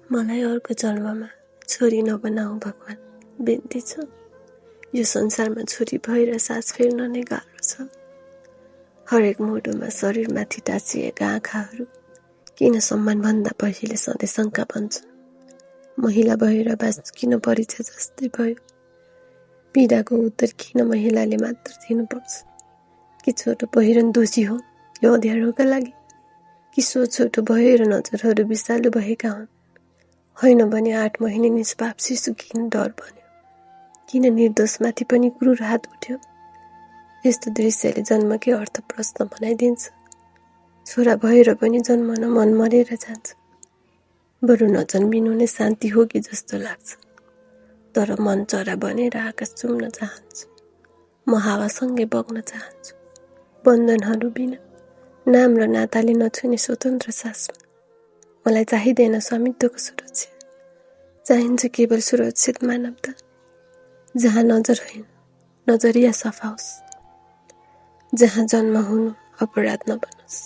मलाई अर्को जन्ममा छोरी नबनाऊ भगवान, बिन्ती छ। यो संसारमा छोरी भएर सास फेर्न नै गाह्रो छ। हरेक मुटुमा शरीरमाथि टाँसिएका आँखाहरू किन सम्मानभन्दा पहिले सधैँ शङ्का बन्छन्। महिला भएर बाँच्नु किन परिचय जस्तै भयो। पीडाको उत्तर किन महिलाले मात्र दिनुपर्छ। कि छोटो पहिरन दोषी हो यो अँध्यारोका लागि, कि सो छोटो भएर नजरहरू विषालु भएका हुन्। होइन भने 8 महिने निष्पाप शिशु किन डर बन्यो। किन निर्दोषमाथि पनि क्रूर हात उठ्यो। यस्तो दृश्यले जन्मकै अर्थ प्रश्न बनाइदिन्छ। छोरा भएर पनि जन्मन मन मरेर जान्छ। बरु नजन्मिनु नै शान्ति हो कि जस्तो लाग्छ। तर मन चरा बनेर आकाश चुम्न चाहन्छु। म हावासँगै बग्न चाहन्छु। बन्धनहरू बिना, नाम र नाताले नछुने स्वतन्त्र सासमा। मलाई चाहिँदैन स्वामित्वको सुरक्षा, चाहिन्छ केवल सुरक्षित मानवता, जहाँ नजर होइन नजरिया सफा होस्, जहाँ जन्म हुनु अपराध नबनोस्।